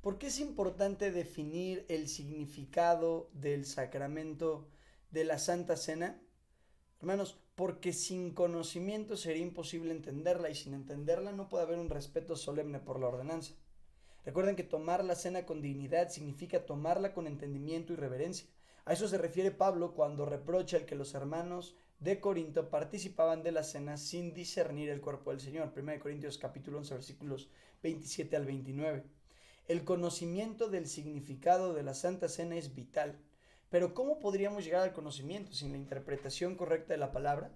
¿Por qué es importante definir el significado del sacramento de la Santa Cena? Hermanos, porque sin conocimiento sería imposible entenderla y sin entenderla no puede haber un respeto solemne por la ordenanza. Recuerden que tomar la cena con dignidad significa tomarla con entendimiento y reverencia. A eso se refiere Pablo cuando reprocha el que los hermanos de Corinto participaban de la cena sin discernir el cuerpo del Señor. 1 Corintios capítulo 11 versículos 27 al 29. El conocimiento del significado de la Santa Cena es vital. Pero ¿cómo podríamos llegar al conocimiento sin la interpretación correcta de la palabra?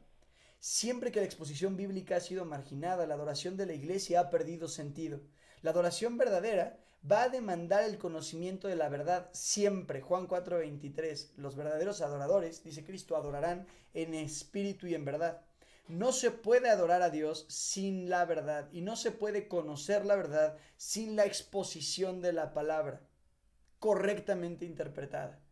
Siempre que la exposición bíblica ha sido marginada, la adoración de la iglesia ha perdido sentido. La adoración verdadera va a demandar el conocimiento de la verdad siempre. Juan 4:23. Los verdaderos adoradores, dice Cristo, adorarán en espíritu y en verdad. No se puede adorar a Dios sin la verdad y no se puede conocer la verdad sin la exposición de la palabra correctamente interpretada.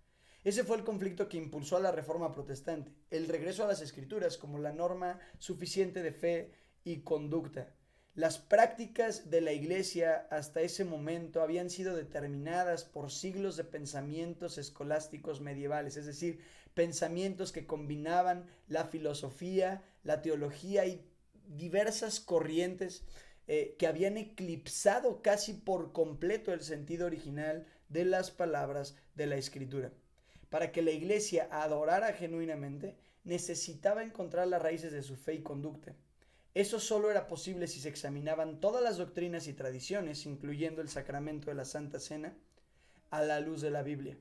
Ese fue el conflicto que impulsó a la Reforma Protestante, el regreso a las Escrituras como la norma suficiente de fe y conducta. Las prácticas de la Iglesia hasta ese momento habían sido determinadas por siglos de pensamientos escolásticos medievales, es decir, pensamientos que combinaban la filosofía, la teología y diversas corrientes que habían eclipsado casi por completo el sentido original de las palabras de la Escritura. Para que la iglesia adorara genuinamente, necesitaba encontrar las raíces de su fe y conducta. Eso solo era posible si se examinaban todas las doctrinas y tradiciones, incluyendo el sacramento de la Santa Cena, a la luz de la Biblia.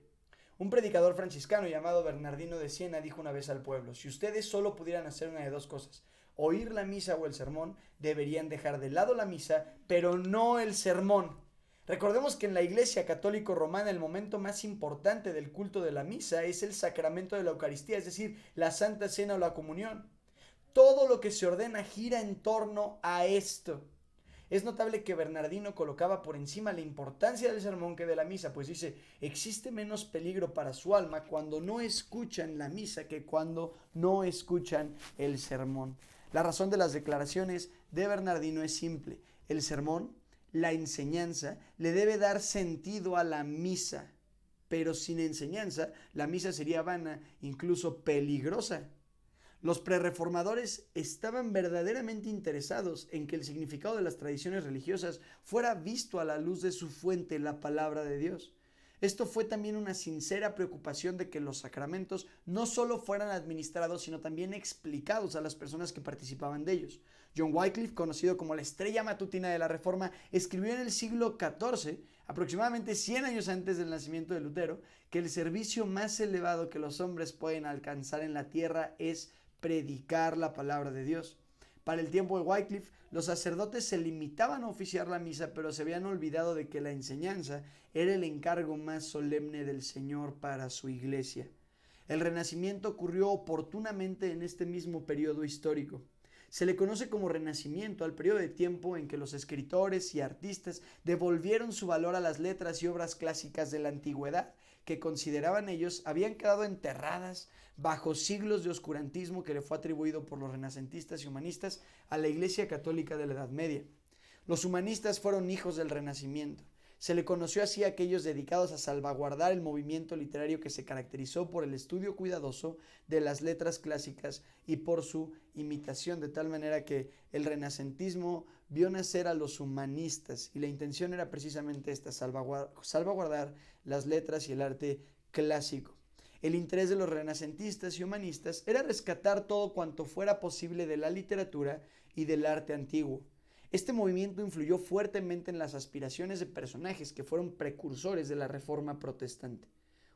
Un predicador franciscano llamado Bernardino de Siena dijo una vez al pueblo: si ustedes solo pudieran hacer una de dos cosas, oír la misa o el sermón, deberían dejar de lado la misa, pero no el sermón. Recordemos que en la Iglesia Católico Romana el momento más importante del culto de la misa es el sacramento de la Eucaristía, es decir, la Santa Cena o la comunión. Todo lo que se ordena gira en torno a esto. Es notable que Bernardino colocaba por encima la importancia del sermón que de la misa, pues dice: existe menos peligro para su alma cuando no escuchan la misa que cuando no escuchan el sermón. La razón de las declaraciones de Bernardino es simple: el sermón, la enseñanza, le debe dar sentido a la misa, pero sin enseñanza la misa sería vana, incluso peligrosa. Los prerreformadores estaban verdaderamente interesados en que el significado de las tradiciones religiosas fuera visto a la luz de su fuente, la palabra de Dios. Esto fue también una sincera preocupación de que los sacramentos no solo fueran administrados, sino también explicados a las personas que participaban de ellos. John Wycliffe, conocido como la estrella matutina de la Reforma, escribió en el siglo XIV, aproximadamente 100 años antes del nacimiento de Lutero, que el servicio más elevado que los hombres pueden alcanzar en la tierra es predicar la palabra de Dios. Para el tiempo de Wycliffe, los sacerdotes se limitaban a oficiar la misa, pero se habían olvidado de que la enseñanza era el encargo más solemne del Señor para su iglesia. El Renacimiento ocurrió oportunamente en este mismo periodo histórico. Se le conoce como Renacimiento al periodo de tiempo en que los escritores y artistas devolvieron su valor a las letras y obras clásicas de la antigüedad, que consideraban ellos habían quedado enterradas bajo siglos de oscurantismo que le fue atribuido por los renacentistas y humanistas a la Iglesia Católica de la Edad Media. Los humanistas fueron hijos del Renacimiento. Se le conoció así a aquellos dedicados a salvaguardar el movimiento literario que se caracterizó por el estudio cuidadoso de las letras clásicas y por su imitación, de tal manera que el renacentismo vio nacer a los humanistas y la intención era precisamente esta: salvaguardar las letras y el arte clásico. El interés de los renacentistas y humanistas era rescatar todo cuanto fuera posible de la literatura y del arte antiguo. Este movimiento influyó fuertemente en las aspiraciones de personajes que fueron precursores de la Reforma Protestante.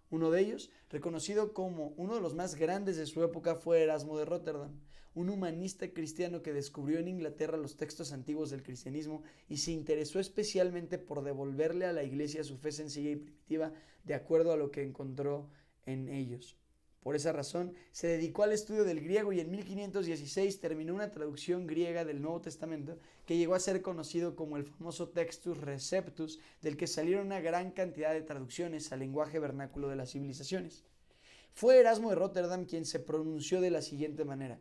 Uno de ellos, reconocido como uno de los más grandes de su época, fue Erasmo de Róterdam, un humanista cristiano que descubrió en Inglaterra los textos antiguos del cristianismo y se interesó especialmente por devolverle a la Iglesia su fe sencilla y primitiva de acuerdo a lo que encontró en ellos. Por esa razón, se dedicó al estudio del griego y en 1516 terminó una traducción griega del Nuevo Testamento que llegó a ser conocido como el famoso Textus Receptus, del que salieron una gran cantidad de traducciones al lenguaje vernáculo de las civilizaciones. Fue Erasmo de Róterdam quien se pronunció de la siguiente manera: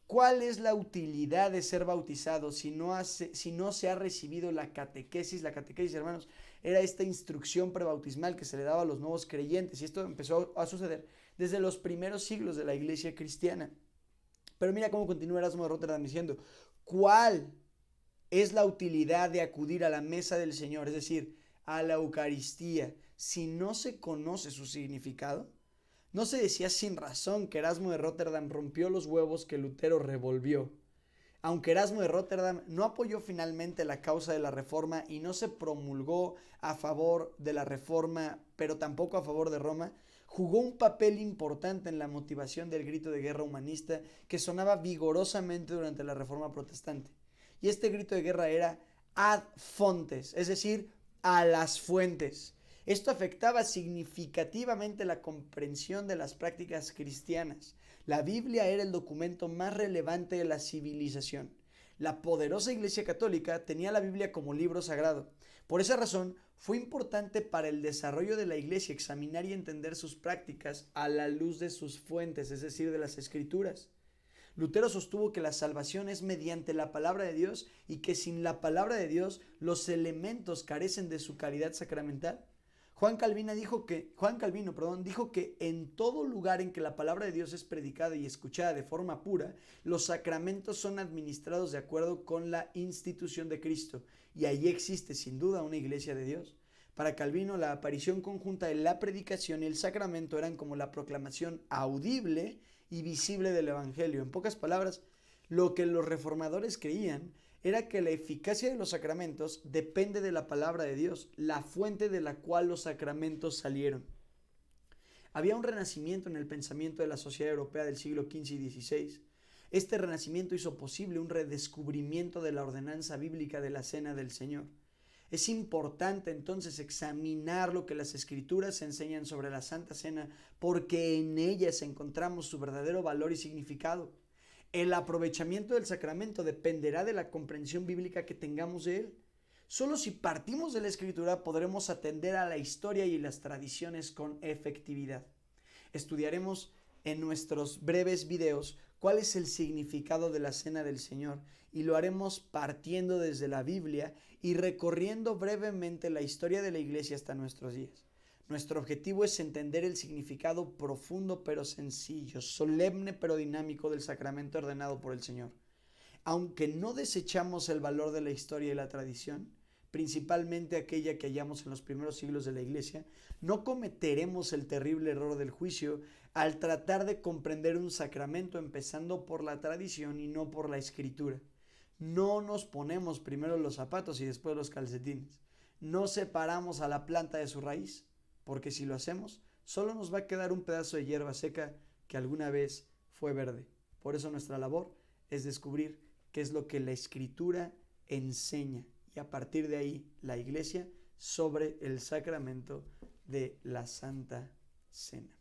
¿Cuál es la utilidad de ser bautizado si no se ha recibido la catequesis? La catequesis, hermanos, era esta instrucción prebautismal que se le daba a los nuevos creyentes, y esto empezó a suceder desde los primeros siglos de la iglesia cristiana. Pero mira cómo continúa Erasmo de Rotterdam diciendo, ¿cuál es la utilidad de acudir a la mesa del Señor, es decir, a la Eucaristía, si no se conoce su significado? No se decía sin razón que Erasmo de Rotterdam rompió los huevos que Lutero revolvió. Aunque Erasmo de Rotterdam no apoyó finalmente la causa de la Reforma y no se promulgó a favor de la Reforma, pero tampoco a favor de Roma, jugó un papel importante en la motivación del grito de guerra humanista que sonaba vigorosamente durante la Reforma protestante. Y este grito de guerra era ad fontes, es decir, a las fuentes. Esto afectaba significativamente la comprensión de las prácticas cristianas. La Biblia era el documento más relevante de la civilización. La poderosa Iglesia Católica tenía la Biblia como libro sagrado. Por esa razón, fue importante para el desarrollo de la Iglesia examinar y entender sus prácticas a la luz de sus fuentes, es decir, de las Escrituras. Lutero sostuvo que la salvación es mediante la palabra de Dios y que sin la palabra de Dios los elementos carecen de su calidad sacramental. Juan Calvino dijo que en todo lugar en que la palabra de Dios es predicada y escuchada de forma pura, los sacramentos son administrados de acuerdo con la institución de Cristo, y allí existe sin duda una iglesia de Dios. Para Calvino, la aparición conjunta de la predicación y el sacramento eran como la proclamación audible y visible del Evangelio. En pocas palabras, lo que los reformadores creían era que la eficacia de los sacramentos depende de la palabra de Dios, la fuente de la cual los sacramentos salieron. Había un renacimiento en el pensamiento de la sociedad europea del siglo XV y XVI. Este renacimiento hizo posible un redescubrimiento de la ordenanza bíblica de la Cena del Señor. Es importante entonces examinar lo que las Escrituras enseñan sobre la Santa Cena, porque en ellas encontramos su verdadero valor y significado. El aprovechamiento del sacramento dependerá de la comprensión bíblica que tengamos de él. Solo si partimos de la Escritura podremos atender a la historia y las tradiciones con efectividad. Estudiaremos en nuestros breves videos cuál es el significado de la Cena del Señor, y lo haremos partiendo desde la Biblia y recorriendo brevemente la historia de la Iglesia hasta nuestros días. Nuestro objetivo es entender el significado profundo pero sencillo, solemne pero dinámico del sacramento ordenado por el Señor. Aunque no desechamos el valor de la historia y la tradición, principalmente aquella que hallamos en los primeros siglos de la Iglesia, no cometeremos el terrible error del juicio al tratar de comprender un sacramento empezando por la tradición y no por la Escritura. No nos ponemos primero los zapatos y después los calcetines. No separamos a la planta de su raíz, porque si lo hacemos, solo nos va a quedar un pedazo de hierba seca que alguna vez fue verde. Por eso nuestra labor es descubrir qué es lo que la Escritura enseña, y a partir de ahí la Iglesia sobre el sacramento de la Santa Cena.